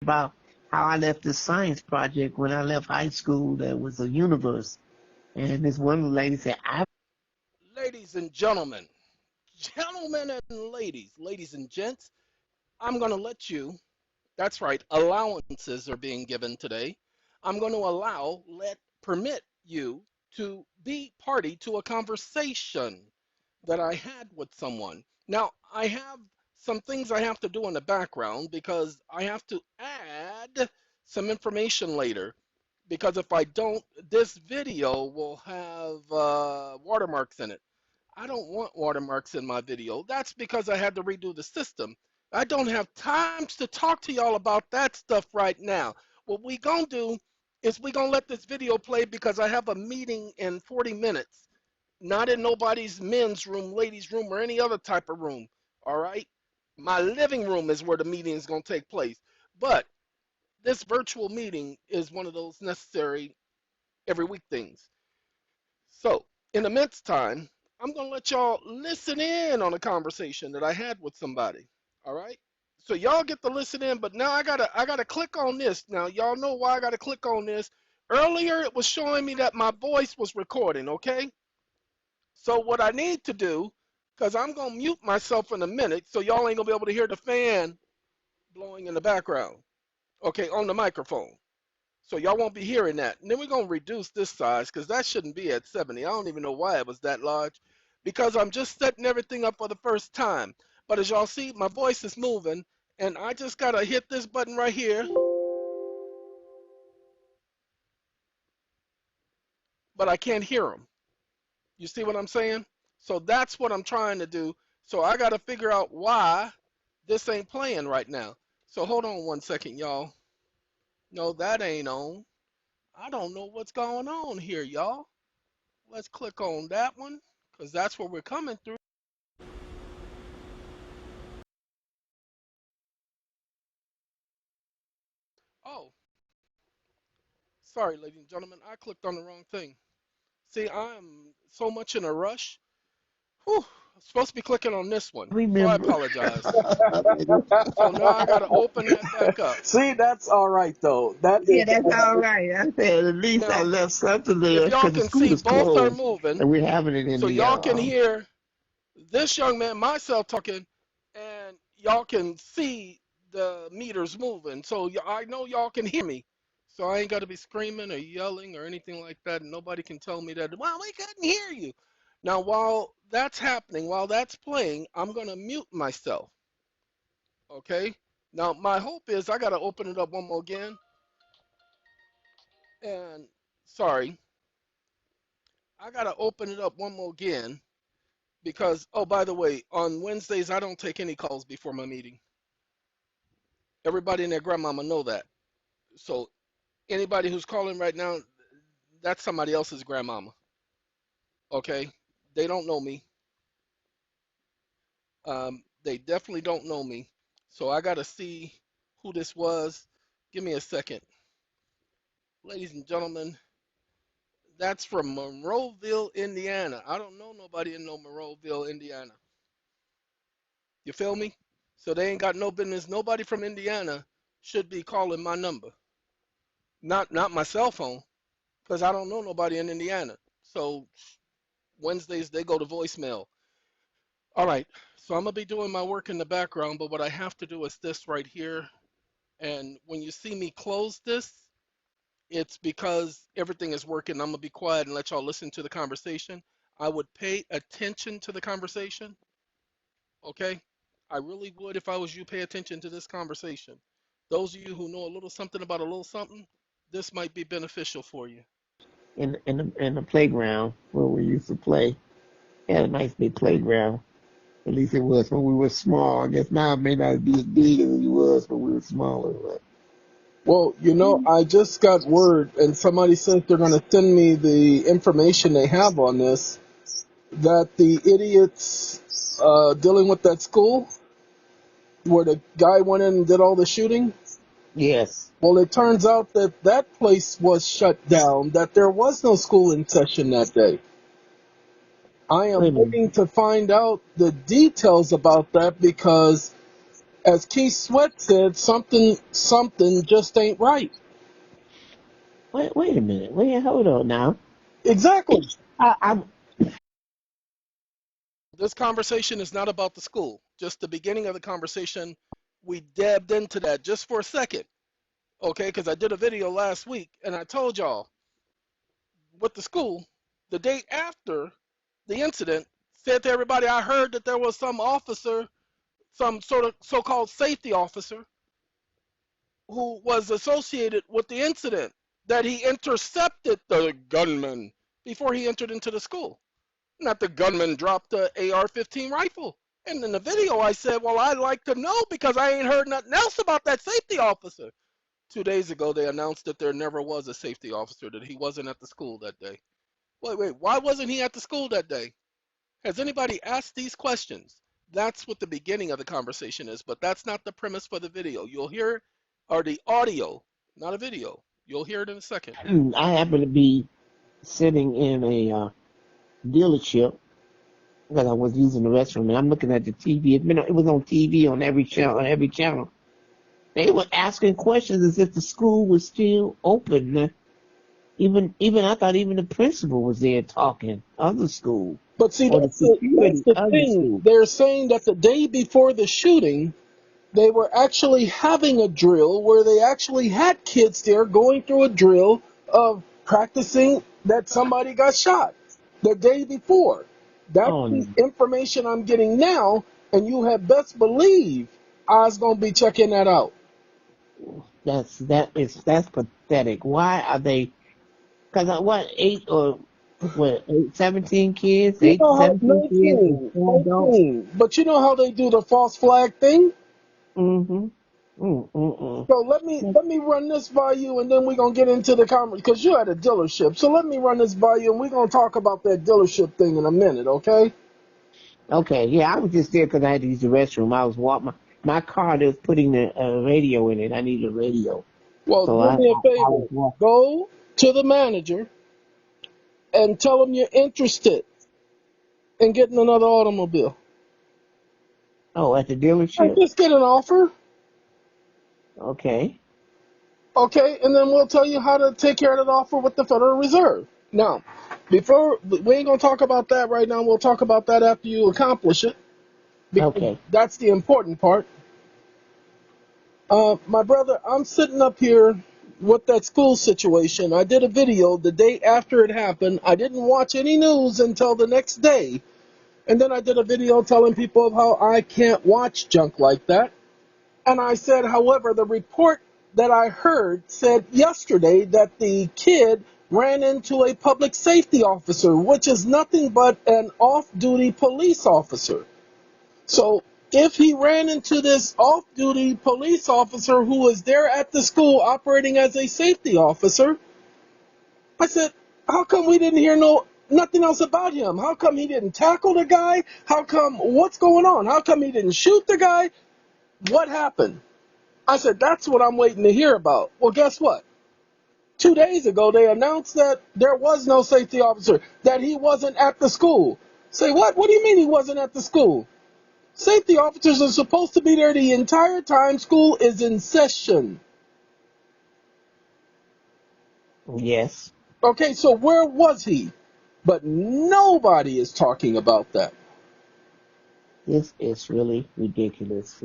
about how I left this science project when I left high school that was a universe. And this one lady said, Ladies and gentlemen, gentlemen and ladies and gents, I'm going to let you, that's right, allowances are being given today. I'm going to permit you to be party to a conversation that I had with someone. Now, I have some things I have to do in the background because I have to add some information later. Because if I don't, this video will have watermarks in it. I don't want watermarks in my video. That's because I had to redo the system. I don't have time to talk to y'all about that stuff right now. What we gonna do is we gonna let this video play because I have a meeting in 40 minutes. Not in nobody's men's room, ladies' room, or any other type of room. All right? My living room is where the meeting is gonna take place. But this virtual meeting is one of those necessary every week things. So, in the midst time, I'm going to let y'all listen in on a conversation that I had with somebody. All right? So y'all get to listen in, but now I gotta click on this. Now y'all know why I gotta click on this. Earlier it was showing me that my voice was recording, okay? So what I need to do, because I'm gonna mute myself in a minute, so y'all ain't gonna be able to hear the fan blowing in the background. Okay, on the microphone. So y'all won't be hearing that. And then we're going to reduce this size because that shouldn't be at 70. I don't even know why it was that large because I'm just setting everything up for the first time. But as y'all see, my voice is moving and I just got to hit this button right here. But I can't hear them. You see what I'm saying? So that's what I'm trying to do. So I got to figure out why this ain't playing right now. So hold on one second, y'all. No, that ain't on. I don't know what's going on here, y'all. Let's click on that one because that's where we're coming through. Oh, sorry, ladies and gentlemen. I clicked on the wrong thing. See, I'm so much in a rush. Whew, I'm supposed to be clicking on this one. So I remember. apologize. So now I got to open that back up. See, that's all right though. That is Yeah, that's all right. I said at least I Now, left something if there y'all because the can school see, is both are closed moving. and we're having it in So the y'all can hear this young man, myself talking, and y'all can see the meters moving. So I know y'all can hear me. So I ain't got to be screaming or yelling or anything like that. Nobody can tell me that, well, we couldn't hear you. Now, while that's happening, while that's playing, I'm going to mute myself. Okay? Now, my hope is I got to open it up one more again. And sorry, I got to open it up one more again because, oh, by the way, on Wednesdays, I don't take any calls before my meeting. Everybody and their grandmama know that. So anybody who's calling right now, that's somebody else's grandmama. Okay? They don't know me. They definitely don't know me. So I got to see who this was. Give me a second. Ladies and gentlemen, that's from Monroeville, Indiana. I don't know nobody in no Monroeville, Indiana. You feel me? So they ain't got no business. Nobody from Indiana should be calling my number. Not my cell phone, because I don't know nobody in Indiana. So Wednesdays they go to voicemail. All right. So I'm gonna be doing my work in the background, but what I have to do is this right here. And when you see me close this, it's because everything is working. I'm gonna be quiet and let y'all listen to the conversation. I would pay attention to the conversation. Okay? I really would if I was you pay attention to this conversation. Those of you who know a little something about a little something, this might be beneficial for you. in the playground where we used to play. Had a nice big playground. At least it was when we were small. I guess now it may not be as big as it was when we were smaller. But well, I just got word, and somebody says they're going to send me the information they have on this. That the idiots dealing with that school, where the guy went in and did all the shooting. yes, Well, it turns out that that place was shut down. That there was no school in session that day. I wait am a minute. waiting to find out the details about that because As Keith Sweat said, something just ain't right. Wait a minute. Wait, hold on now. Exactly. I This conversation is not about the school. Just the beginning of the conversation, we dabbed into that just for a second, okay? Because I did a video last week and I told y'all with the school, the day after the incident, said to everybody, I heard that there was some officer, some sort of so-called safety officer, who was associated with the incident, that he intercepted the gunman before he entered into the school. Not the gunman dropped the AR-15 rifle. And in the video, I said, well, I'd like to know because I ain't heard nothing else about that safety officer. 2 days ago, they announced that there never was a safety officer, that he wasn't at the school that day. Wait, why wasn't he at the school that day? Has anybody asked these questions? That's what the beginning of the conversation is, but that's not the premise for the video. You'll hear, or the audio, not a video. You'll hear it in a second. I happen to be sitting in a dealership because I was using the restroom, and I'm looking at the TV. It was on TV on every channel. On every channel, they were asking questions as if the school was still open. Even I thought even the principal was there talking of the school But see, or the that's security the of the thing. school. They're saying that the day before the shooting, they were actually having a drill where they actually had kids there going through a drill of practicing that somebody got shot the day before. That's Oh the no, information I'm getting now, and you had best believe I was gonna be checking that out. that's pathetic. Why are they? Because what 17 kids, You 8 to know how 17 kids, and 19, 4 adults. 19. But you know how they do the false flag thing? Mm-hmm. Mm-mm-mm. So let me run this by you, and then we're gonna get into the conversation because you're at a dealership. So let me run this by you, and we're gonna talk about that dealership thing in a minute, okay? Okay, yeah, I was just there because I had to use the restroom. I was walking my car. They was putting the radio in it. I needed a radio, Well, so do me a I was favor. walking. Go to the manager and tell him you're interested in getting another automobile. Oh, at the I dealership. just get an offer, Okay. okay, and then we'll tell you how to take care of that offer with the Federal Reserve. Now, before we ain't gonna talk about that right now. We'll talk about that after you accomplish it, because Okay. that's the important part. My brother, I'm sitting up here with that school situation. I did a video the day after it happened. I didn't watch any news until the next day. And then I did a video telling people of how I can't watch junk like that. And I said, however, the report that I heard said yesterday that the kid ran into a public safety officer, which is nothing but an off-duty police officer. So if he ran into this off-duty police officer who was there at the school operating as a safety officer, I said, how come we didn't hear nothing else about him? How come he didn't tackle the guy? How come, what's going on? How come he didn't shoot the guy? What happened? I said, that's what I'm waiting to hear about. Well, guess what? 2 days ago, they announced that there was no safety officer, that he wasn't at the school. Say, what? What do you mean he wasn't at the school? Safety officers are supposed to be there the entire time school is in session. Yes. Okay, so where was he? But nobody is talking about that. It's really ridiculous.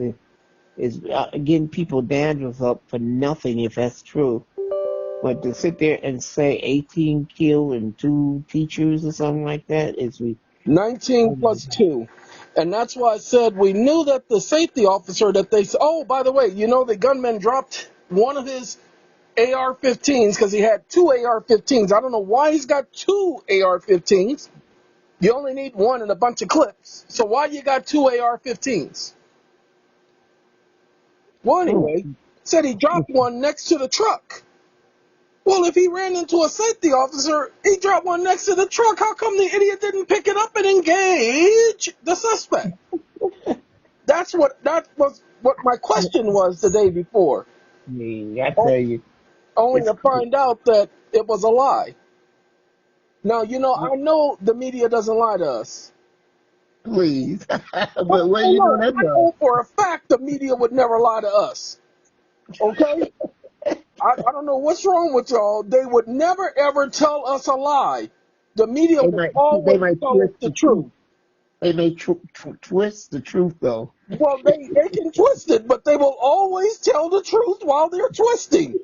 It's getting people dandruff up for nothing if that's true. But to sit there and say 18 killed and 2 teachers or something like that is 19 oh my plus God. 2. And that's why I said we knew that the safety officer that they, oh, by the way, you know the gunman dropped one of his AR-15s because he had two AR-15s. I don't know why he's got two AR-15s. You only need one and a bunch of clips. So why you got two AR-15s? Well, Mm. anyway, said he dropped one next to the truck. Well, if he ran into a safety officer, he dropped one next to the truck. How come the idiot didn't pick it up and engage the suspect? That was what my question was the day before. I tell you, Only it's to find out that it was a lie. Now, I know the media doesn't lie to us. Please. But Oh, where oh, you know no, that I from? know for a fact the media would never lie to us. Okay? I don't know what's wrong with y'all. They would never ever tell us a lie. The media They will might they always might tell us twist the the truth. truth. They may twist the truth though. Well, they can twist it, but they will always tell the truth while they're twisting.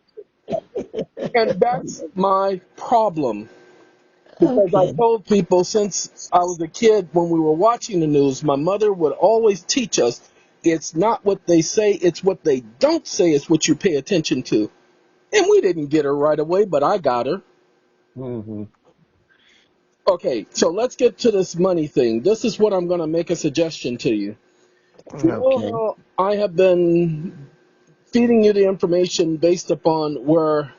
And that's my problem. Because I Okay. told people since I was a kid, when we were watching the news, my mother would always teach us it's not what they say, it's what they don't say is what you pay attention to. And we didn't get her right away, but I got her. Hmm. Okay, so let's get to this money thing. This is what I'm going to make a suggestion to you. You know Okay. how I have been feeding you the information based upon where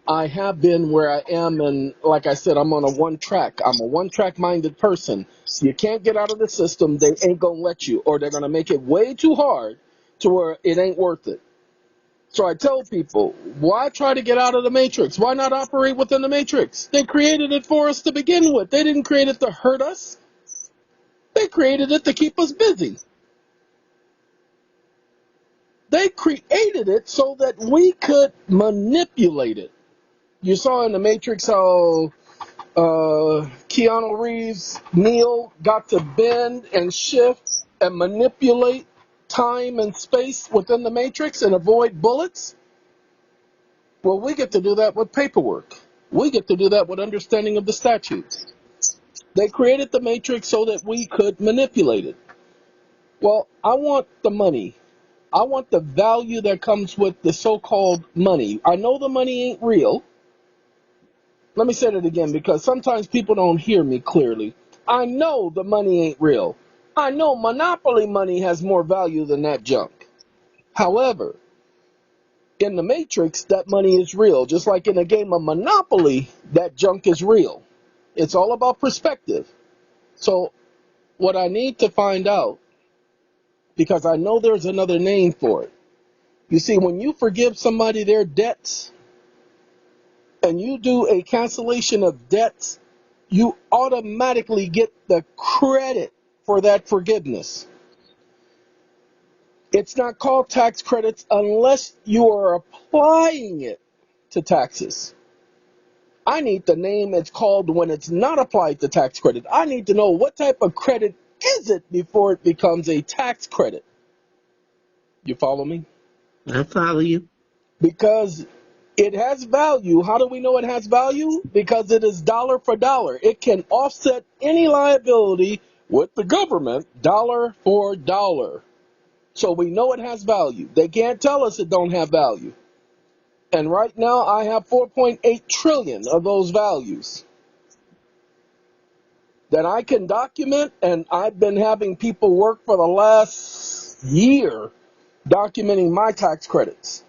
I have been, where I am, and like I said, I'm on a one track. I'm a one track minded person. You can't get out of the system, they ain't gonna let you, or they're gonna make it way too hard to where it ain't worth it. So I tell people, why try to get out of the matrix? Why not operate within the matrix? They created it for us to begin with. They didn't create it to hurt us. They created it to keep us busy. They created it so that we could manipulate it. You saw in the Matrix how Keanu Reeves, Neo, got to bend and shift and manipulate time and space within the Matrix and avoid bullets. Well, we get to do that with paperwork. We get to do that with understanding of the statutes. They created the Matrix so that we could manipulate it. Well, I want the money. I want the value that comes with the so-called money. I know the money ain't real. Let me say that again because sometimes people don't hear me clearly. I know the money ain't real. I know monopoly money has more value than that junk. However, in the Matrix, that money is real. Just like in a game of Monopoly, that junk is real. It's all about perspective. So what I need to find out, because I know there's another name for it. You see, when you forgive somebody their debts and you do a cancellation of debts, you automatically get the credit for that forgiveness. It's not called tax credits unless you are applying it to taxes. I need the name it's called when it's not applied to tax credit. I need to know what type of credit is it before it becomes a tax credit. You follow me? I follow you. Because it has value. How do we know it has value? Because it is dollar for dollar. It can offset any liability with the government dollar for dollar. So we know it has value. They can't tell us it don't have value. And right now I have 4.8 trillion of those values that I can document, and I've been having people work for the last year documenting my tax credits.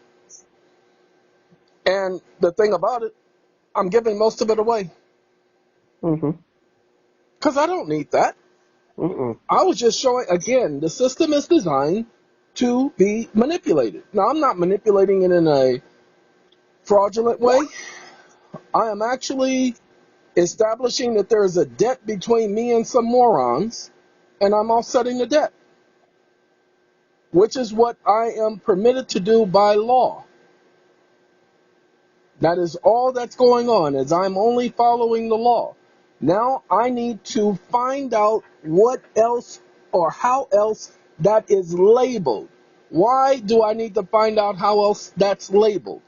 And the thing about it, I'm giving most of it away Hmm. because I don't need that. Mm-mm. I was just showing, again, the system is designed to be manipulated. Now, I'm not manipulating it in a fraudulent way. I am actually establishing that there is a debt between me and some morons, and I'm offsetting the debt, which is what I am permitted to do by law. That is all that's going on, is I'm only following the law. Now I need to find out what else or how else that is labeled. Why do I need to find out how else that's labeled?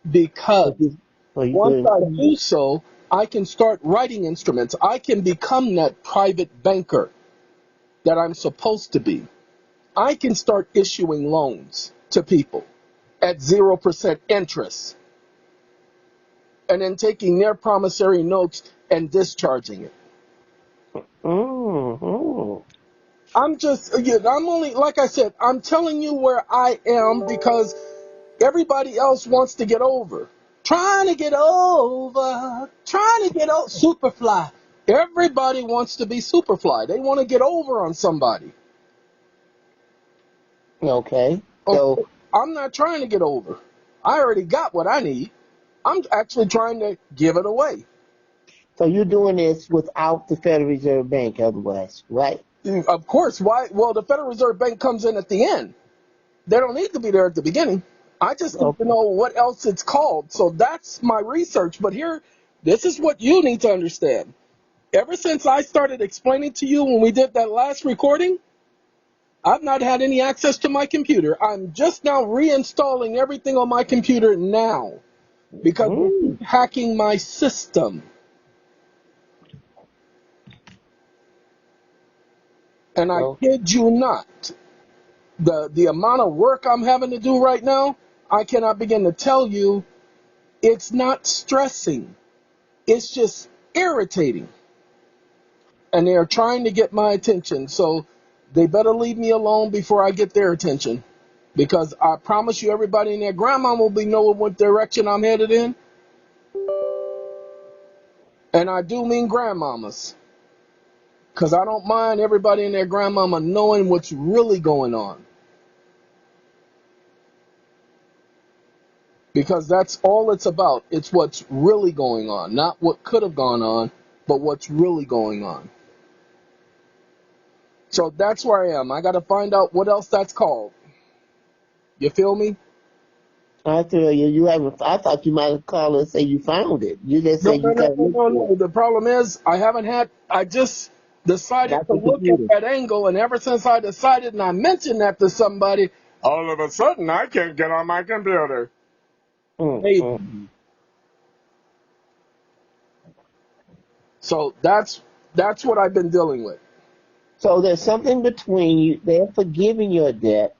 Because So you once could. I do so, I can start writing instruments. I can become that private banker that I'm supposed to be. I can start issuing loans to people at 0% interest and then taking their promissory notes and discharging it. Mm-hmm. I'm only, like I said, I'm telling you where I am because everybody else wants to get over. Trying to get over, Superfly. Everybody wants to be Superfly. They want to get over on somebody. Okay. Okay, So I'm not trying to get over. I already got what I need. I'm actually trying to give it away. So you're doing this without the Federal Reserve Bank, otherwise, right? Of course. Why? Well, the Federal Reserve Bank comes in at the end. They don't need to be there at the beginning. I just need to Okay. know what else it's called. So that's my research. But here, this is what you need to understand. Ever since I started explaining to you when we did that last recording, I've not had any access to my computer. I'm just now reinstalling everything on my computer now because they Mm. keep hacking my system. And I Okay. kid you not, the amount of work I'm having to do right now, I cannot begin to tell you. It's not stressing. It's just irritating. And they are trying to get my attention. So they better leave me alone before I get their attention. Because I promise you, everybody and their grandma will be knowing what direction I'm headed in. And I do mean grandmamas. Because I don't mind everybody and their grandmama knowing what's really going on. Because that's all it's about. It's what's really going on. Not what could have gone on, but what's really going on. So that's where I am. I got to find out what else that's called. You feel me? I feel you. You haven't. I thought you might have called and say you found it. You just No, said no, you no, got to no, look no, for no. it. The problem is I just decided Not to the look at computer. that angle, and ever since I decided and I mentioned that to somebody, all of a sudden I can't get on my computer. Crazy. Mm. So that's what I've been dealing with. So there's something between you. They're forgiving your debt,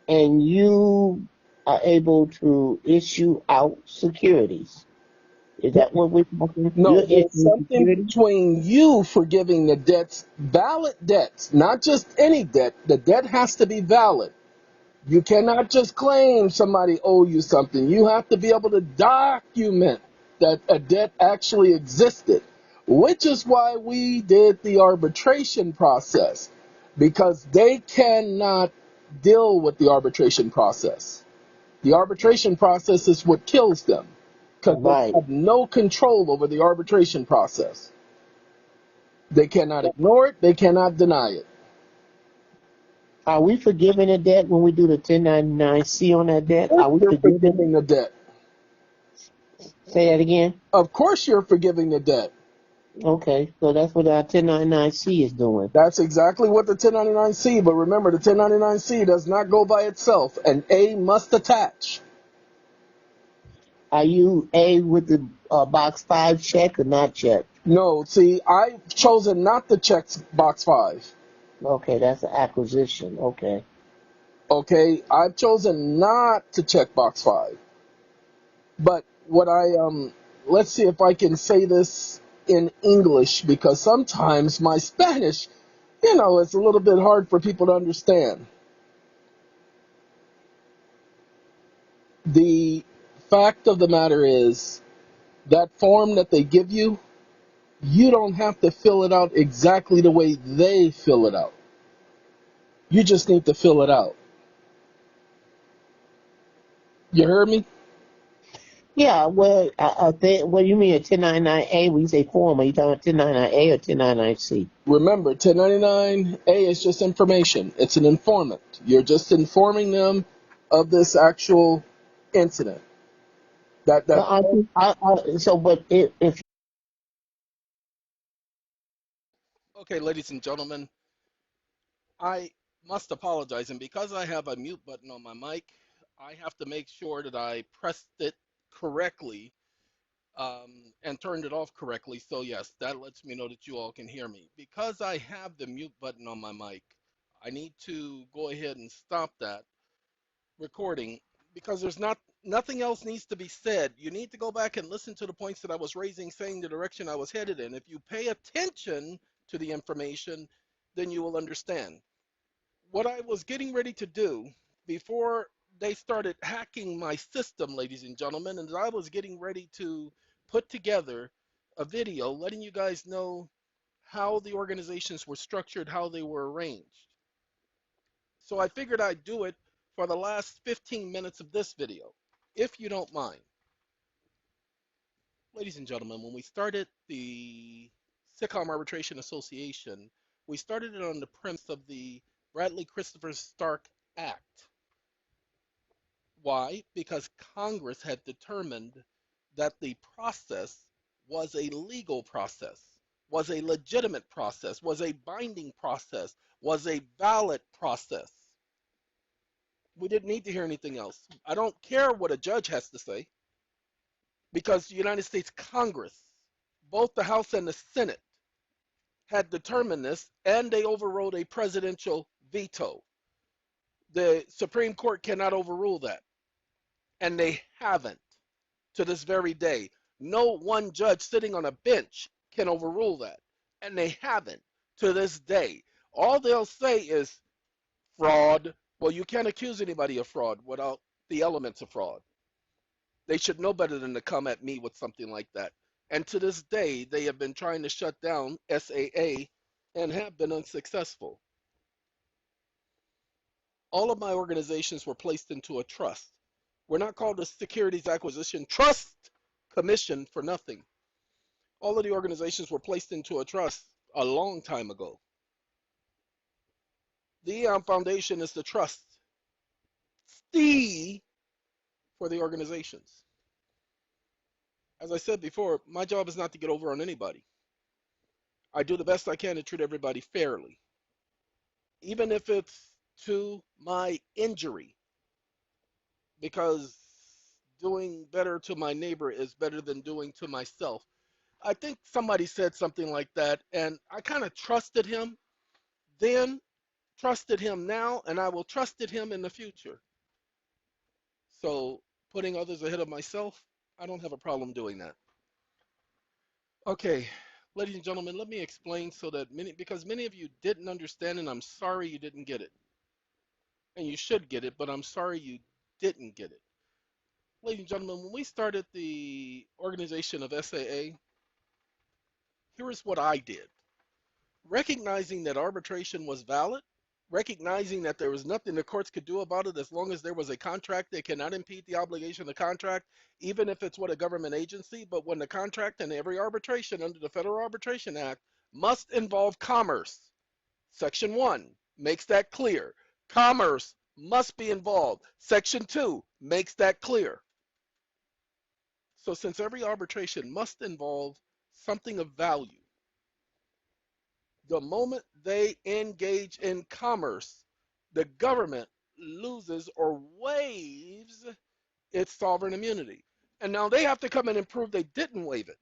and you are able to issue out securities. Is that what we're talking? You're No, there's issuing something securities? between you forgiving the debts, valid debts, not just any debt. The debt has to be valid. You cannot just claim somebody owe you something. You have to be able to document that a debt actually existed, which is why we did the arbitration process, because they cannot deal with the arbitration process. The arbitration process is what kills them because they Right. have no control over the arbitration process. They cannot ignore it, they cannot deny it. Are we forgiving a debt when we do the 1099-C on that debt? Of Are we course, you're forgiving it? forgiving the debt. Say that again. Of course, you're forgiving the debt. Okay, so that's what our 1099-C is doing. That's exactly what the 1099-C, but remember, the 1099-C does not go by itself. An A must attach. Are you A with the box 5 check or not check? No, see, I've chosen not to check box 5. Okay, that's an acquisition. Okay. Okay, I've chosen not to check box 5. But what let's see if I can say this in English, because sometimes my Spanish, it's a little bit hard for people to understand. The fact of the matter is, that form that they give you, you don't have to fill it out exactly the way they fill it out. You just need to fill it out. You heard me? Yeah, well, I think, what do you mean a 1099-A when you say form? Are you talking about 1099-A or 1099-C? Remember, 1099-A is just information. It's an informant. You're just informing them of this actual incident. But That I think, so, but if Okay, ladies and gentlemen, I must apologize. And because I have a mute button on my mic, I have to make sure that I pressed it correctly and turned it off correctly. So, yes, that lets me know that you all can hear me. Because I have the mute button on my mic, I need to go ahead and stop that recording because there's nothing else needs to be said. You need to go back and listen to the points that I was raising, saying the direction I was headed in. If you pay attention to the information, then you will understand. What I was getting ready to do before they started hacking my system, ladies and gentlemen, and I was getting ready to put together a video letting you guys know how the organizations were structured, how they were arranged. So I figured I'd do it for the last 15 minutes of this video, if you don't mind. Ladies and gentlemen, when we started the Sitcom Arbitration Association, we started it on the premise of the Bradley Christopher Stark Act. Why? Because Congress had determined that the process was a legal process, was a legitimate process, was a binding process, was a valid process. We didn't need to hear anything else. I don't care what a judge has to say because the United States Congress, both the House and the Senate, had determined this and they overrode a presidential veto. The Supreme Court cannot overrule that, and they haven't to this very day. No one judge sitting on a bench can overrule that, and they haven't to this day. All they'll say is fraud. Well, you can't accuse anybody of fraud without the elements of fraud. They should know better than to come at me with something like that. And to this day, they have been trying to shut down SAA and have been unsuccessful. All of my organizations were placed into a trust. We're not called the Securities Acquisition Trust Commission for nothing. All of the organizations were placed into a trust a long time ago. The Foundation is the trustee for the organizations. As I said before, my job is not to get over on anybody. I do the best I can to treat everybody fairly, even if it's to my injury, because doing better to my neighbor is better than doing to myself. I think somebody said something like that, and I kind of trusted him then, trusted him now, and I will trusted him in the future. So putting others ahead of myself, I don't have a problem doing that. Okay, ladies and gentlemen, let me explain so that because many of you didn't understand, and I'm sorry you didn't get it. And you should get it, but I'm sorry you didn't get it. Ladies and gentlemen, when we started the organization of SAA, here is what I did. Recognizing that arbitration was valid, recognizing that there was nothing the courts could do about it as long as there was a contract, they cannot impede the obligation of the contract, even if it's with a government agency. But when the contract and every arbitration under the Federal Arbitration Act must involve commerce, Section 1 makes that clear. Commerce must be involved. Section 2 makes that clear. So since every arbitration must involve something of value, the moment they engage in commerce, the government loses or waives its sovereign immunity. And now they have to come in and prove they didn't waive it.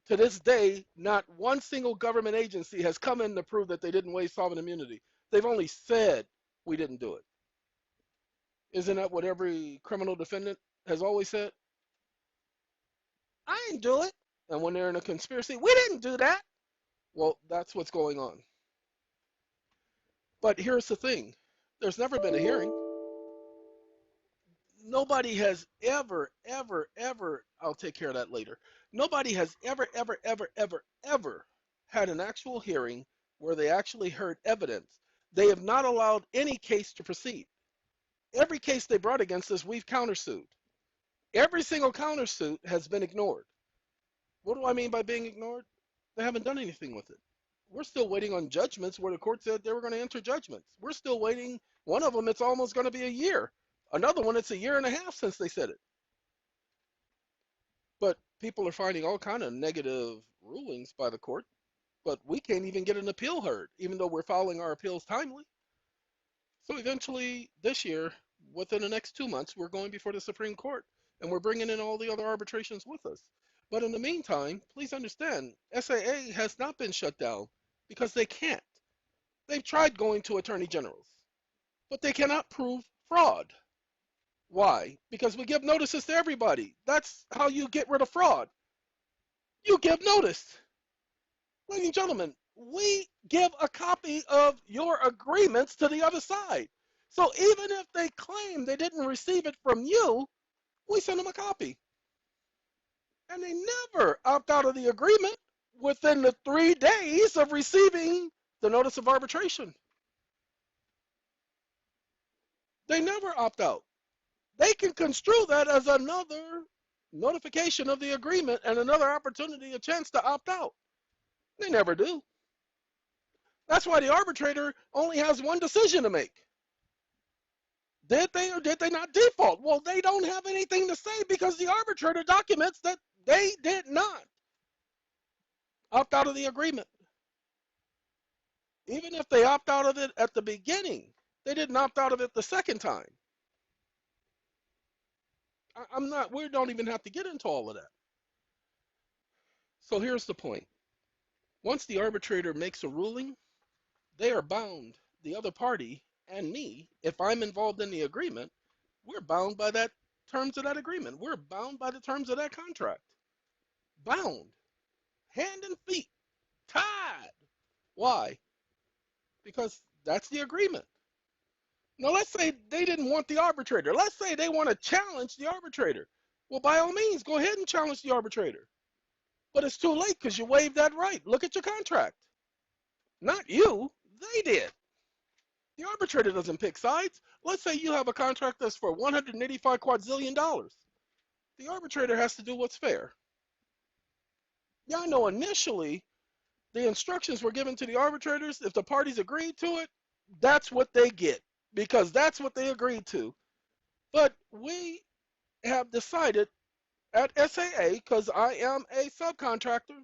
To this day, not one single government agency has come in to prove that they didn't waive sovereign immunity. They've only said we didn't do it. Isn't that what every criminal defendant has always said? I didn't do it. And when they're in a conspiracy, we didn't do that. Well, that's what's going on. But here's the thing. There's never been a hearing. Nobody has ever, I'll take care of that later. Nobody has ever had an actual hearing where they actually heard evidence. They have not allowed any case to proceed. Every case they brought against us, we've countersued. Every single countersuit has been ignored. What do I mean by being ignored? They haven't done anything with it. We're still waiting on judgments where the court said they were going to enter judgments. We're still waiting. One of them, it's almost going to be a year. Another one, it's a year and a half since they said it. But people are finding all kind of negative rulings by the court. But we can't even get an appeal heard, even though we're filing our appeals timely. So eventually, this year, within the next 2 months, we're going before the Supreme Court, and we're bringing in all the other arbitrations with us. But in the meantime, please understand, SAA has not been shut down because they can't. They've tried going to attorney generals, but they cannot prove fraud. Why? Because we give notices to everybody. That's how you get rid of fraud. You give notice. Ladies and gentlemen, we give a copy of your agreements to the other side. So even if they claim they didn't receive it from you, we send them a copy. And they never opt out of the agreement within the 3 days of receiving the notice of arbitration. They never opt out. They can construe that as another notification of the agreement and another opportunity, a chance to opt out. They never do. That's why the arbitrator only has one decision to make. Did they or did they not default? Well, they don't have anything to say because the arbitrator documents that they did not opt out of the agreement. Even if they opt out of it at the beginning, they didn't opt out of it the second time. We don't even have to get into all of that. So here's the point. Once the arbitrator makes a ruling, they are bound, the other party and me, if I'm involved in the agreement, we're bound by that terms of that agreement. We're bound by the terms of that contract. Bound. Hand and feet. Tied. Why? Because that's the agreement. Now let's say they didn't want the arbitrator. Let's say they want to challenge the arbitrator. Well, by all means, go ahead and challenge the arbitrator. But it's too late because you waived that right. Look at your contract. Not you. They did. The arbitrator doesn't pick sides. Let's say you have a contract that's for $185 quadrillion. The arbitrator has to do what's fair. Yeah, I know initially the instructions were given to the arbitrators. If the parties agreed to it, that's what they get because that's what they agreed to. But we have decided at SAA, because I am a subcontractor,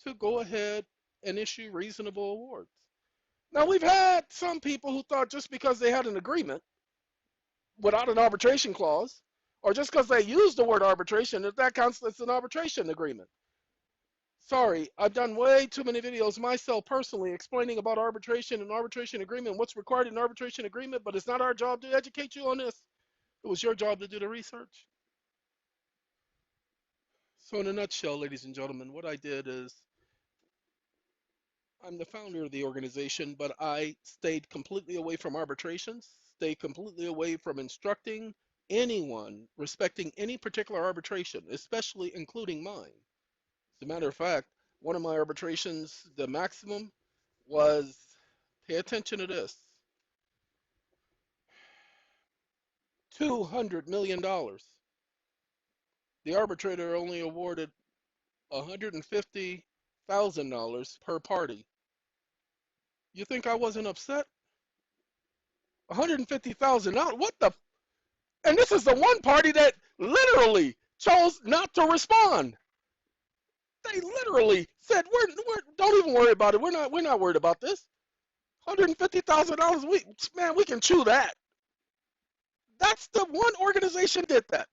to go ahead and issue reasonable awards. Now, we've had some people who thought just because they had an agreement without an arbitration clause, or just because they used the word arbitration, that counts as an arbitration agreement. Sorry, I've done way too many videos myself personally explaining about arbitration and arbitration agreement, what's required in an arbitration agreement, but it's not our job to educate you on this. It was your job to do the research. So in a nutshell, ladies and gentlemen, what I did is I'm the founder of the organization, but I stayed completely away from arbitrations, stayed completely away from instructing anyone respecting any particular arbitration, especially including mine. As a matter of fact, one of my arbitrations, the maximum was, pay attention to this, $200 million. The arbitrator only awarded $150,000 per party. You think I wasn't upset? $150,000? What the? And this is the one party that literally chose not to respond. They literally said, "We're don't even worry about it. We're not worried about this. $150,000. We can chew that." That's the one organization did that.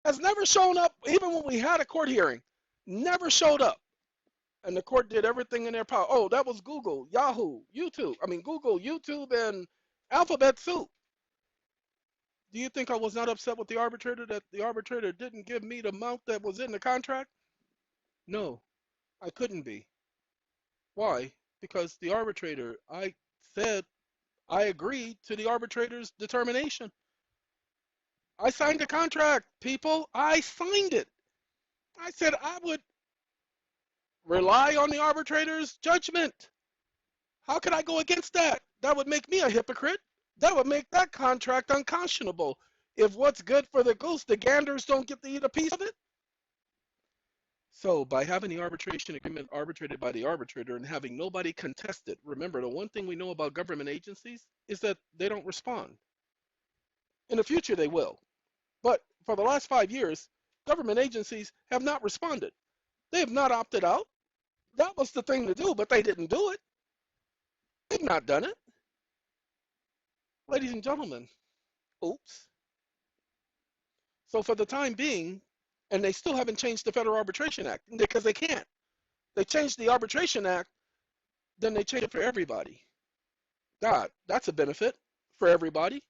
Has never shown up, even when we had a court hearing. Never showed up. And the court did everything in their power. Oh, that was Google, Yahoo, YouTube. I mean, Google, YouTube, and Alphabet Soup. Do you think I was not upset with the arbitrator that the arbitrator didn't give me the amount that was in the contract? No, I couldn't be. Why? Because the arbitrator, I said I agreed to the arbitrator's determination. I signed the contract, people. I signed it. I said I would rely on the arbitrator's judgment. How could I go against that? That would make me a hypocrite. That would make that contract unconscionable. If what's good for the goose, the ganders don't get to eat a piece of it. So by having the arbitration agreement arbitrated by the arbitrator and having nobody contest it, remember the one thing we know about government agencies is that they don't respond. In the future they will. But for the last 5 years, government agencies have not responded. They have not opted out. That was the thing to do, but they didn't do it. They've not done it. Ladies and gentlemen, oops. So for the time being, and they still haven't changed the Federal Arbitration Act because they can't. They changed the Arbitration Act, then they change it for everybody. God, that's a benefit for everybody,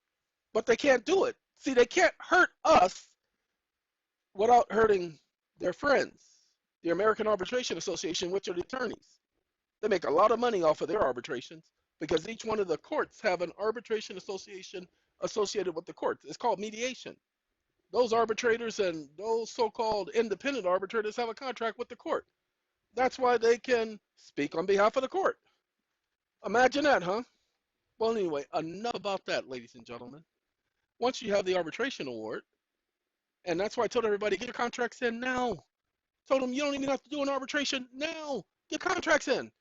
but they can't do it. See, they can't hurt us without hurting their friends, the American Arbitration Association, which are the attorneys. They make a lot of money off of their arbitrations because each one of the courts have an arbitration association associated with the courts. It's called mediation. Those arbitrators and those so-called independent arbitrators have a contract with the court. That's why they can speak on behalf of the court. Imagine that, huh? Well, anyway, enough about that, ladies and gentlemen. Once you have the arbitration award, And that's why I told everybody, get your contracts in now. Told them you don't even have to do an arbitration now. Get contracts in.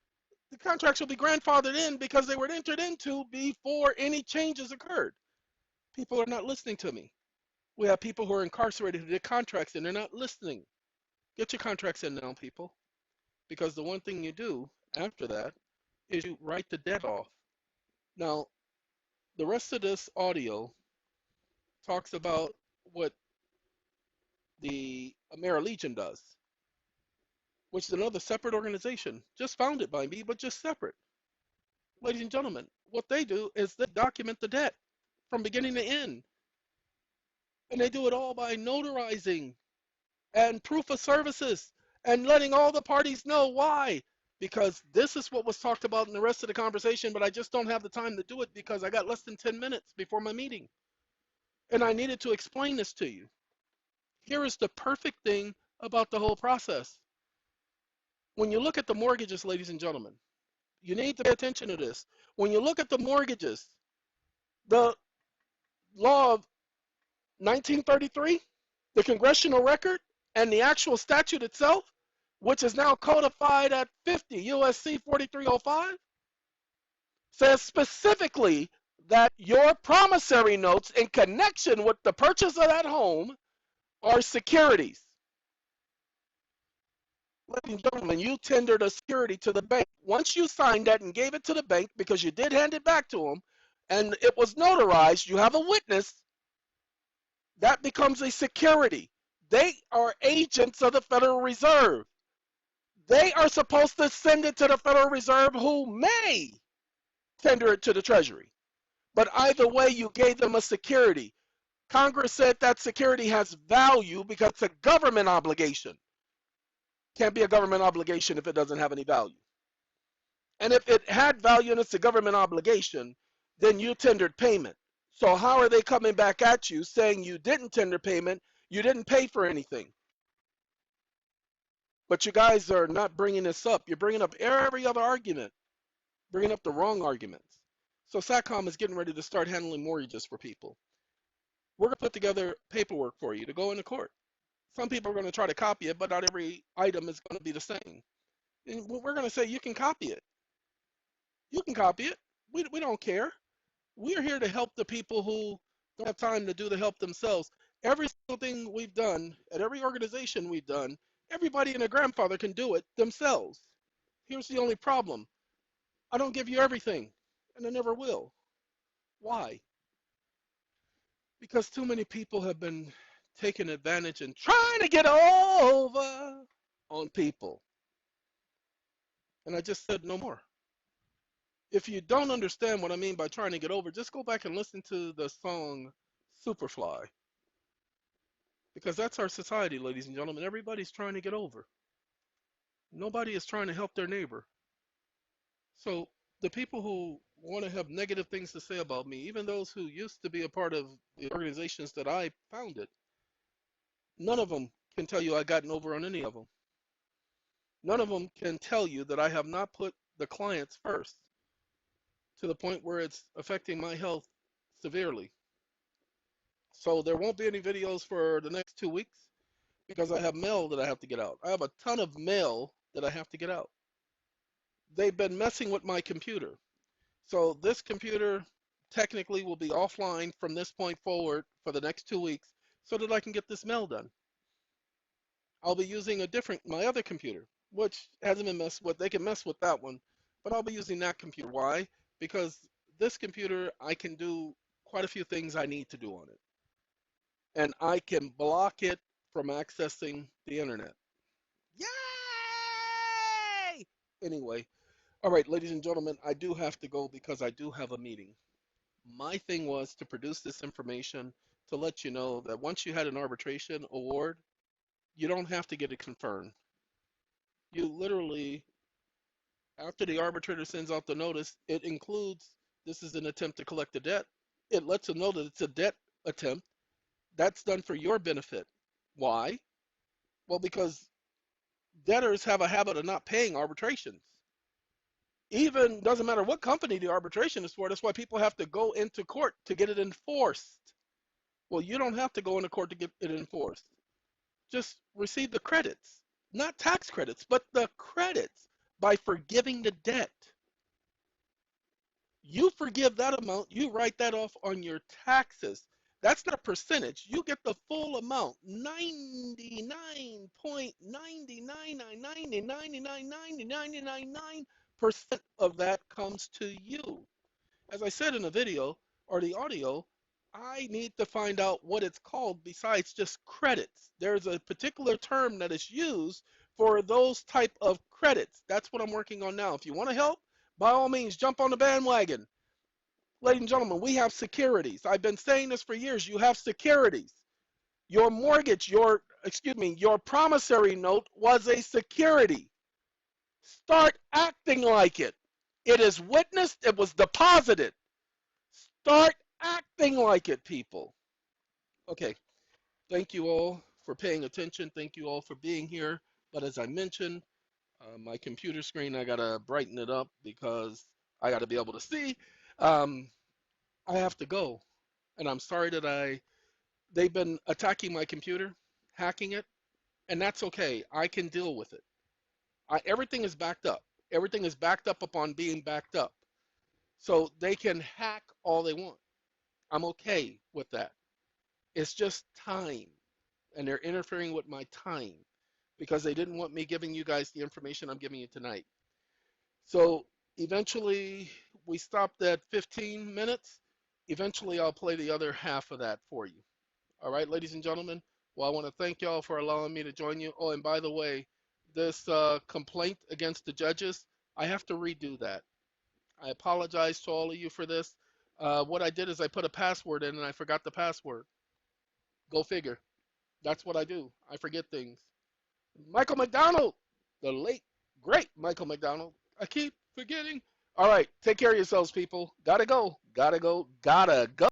The contracts will be grandfathered in because they were entered into before any changes occurred. People are not listening to me. We have people who are incarcerated who did contracts and they're not listening. Get your contracts in now, people. Because the one thing you do after that is you write the debt off. Now, the rest of this audio talks about what the AmeriLegion does, which is another separate organization, just founded by me, but just separate. Ladies and gentlemen, what they do is they document the debt from beginning to end. And they do it all by notarizing and proof of services and letting all the parties know why. Because this is what was talked about in the rest of the conversation, but I just don't have the time to do it because I got less than 10 minutes before my meeting. And I needed to explain this to you. Here is the perfect thing about the whole process. When you look at the mortgages, ladies and gentlemen, you need to pay attention to this. When you look at the mortgages, the law of 1933, the congressional record, and the actual statute itself, which is now codified at 50 USC 4305, says specifically that your promissory notes in connection with the purchase of that home are securities. Ladies and gentlemen, you tendered a security to the bank. Once you signed that and gave it to the bank, because you did hand it back to them, and it was notarized, you have a witness, that becomes a security. They are agents of the Federal Reserve. They are supposed to send it to the Federal Reserve, who may tender it to the Treasury. But either way, you gave them a security. Congress said that security has value because it's a government obligation. Can't be a government obligation if it doesn't have any value. And if it had value and it's a government obligation, then you tendered payment. So how are they coming back at you saying you didn't tender payment, you didn't pay for anything? But you guys are not bringing this up. You're bringing up every other argument, bringing up the wrong arguments. So SATCOM is getting ready to start handling mortgages for people. We're going to put together paperwork for you to go into court. Some people are going to try to copy it, but not every item is going to be the same. And we're going to say you can copy it. You can copy it. We don't care. We're here to help the people who don't have time to do the help themselves. Every single thing we've done at every organization we've done, everybody and their grandfather can do it themselves. Here's the only problem. I don't give you everything, and I never will. Why? Because too many people have been taking advantage and trying to get over on people. And I just said no more. If you don't understand what I mean by trying to get over, just go back and listen to the song Superfly. Because that's our society, ladies and gentlemen. Everybody's trying to get over. Nobody is trying to help their neighbor. So the people who want to have negative things to say about me, even those who used to be a part of the organizations that I founded, none of them can tell you I've gotten over on any of them. None of them can tell you that I have not put the clients first to the point where it's affecting my health severely. So there won't be any videos for the next 2 weeks because I have mail that I have to get out. I have a ton of mail that I have to get out. They've been messing with my computer. So this computer technically will be offline from this point forward for the next 2 weeks so that I can get this mail done. I'll be using my other computer, which hasn't been messed with. They can mess with that one, but I'll be using that computer. Why? Because this computer, I can do quite a few things I need to do on it. And I can block it from accessing the internet. Yay! Anyway, all right, ladies and gentlemen, I do have to go because I do have a meeting. My thing was to produce this information to let you know that once you had an arbitration award, you don't have to get it confirmed. You literally, after the arbitrator sends out the notice, it includes this is an attempt to collect a debt. It lets them know that it's a debt attempt. That's done for your benefit. Why? Well, because debtors have a habit of not paying arbitrations. Even doesn't matter what company the arbitration is for. That's why people have to go into court to get it enforced. Well, you don't have to go into court to get it enforced. Just receive the credits, not tax credits, but the credits by forgiving the debt. You forgive that amount, you write that off on your taxes. That's not a percentage. You get the full amount. 99.999999999% of that comes to you. As I said in the video or the audio, I need to find out what it's called besides just credits. There's a particular term that is used for those type of credits. That's what I'm working on now. If you want to help, by all means, jump on the bandwagon. Ladies and gentlemen, we have securities. I've been saying this for years. You have securities. Your mortgage, your promissory note was a security. Start acting like it. It is witnessed, it was deposited. Start acting like it, people. Okay, thank you all for paying attention. Thank you all for being here. But as I mentioned, my computer screen, I gotta brighten it up because I gotta be able to see. I have to go, and I'm sorry that they've been attacking my computer, hacking it, and that's okay. I can deal with it. Everything is backed up. Everything is backed up upon being backed up. So they can hack all they want. I'm okay with that. It's just time, and they're interfering with my time because they didn't want me giving you guys the information I'm giving you tonight. So eventually, we stopped at 15 minutes. Eventually, I'll play the other half of that for you. All right, ladies and gentlemen. Well, I want to thank y'all for allowing me to join you. Oh, and by the way, this complaint against the judges, I have to redo that. I apologize to all of you for this. What I did is I put a password in and I forgot the password. Go figure. That's what I do. I forget things. Michael McDonald, the late, great Michael McDonald. I keep forgetting. All right, take care of yourselves, people. Gotta go. Gotta go. Gotta go.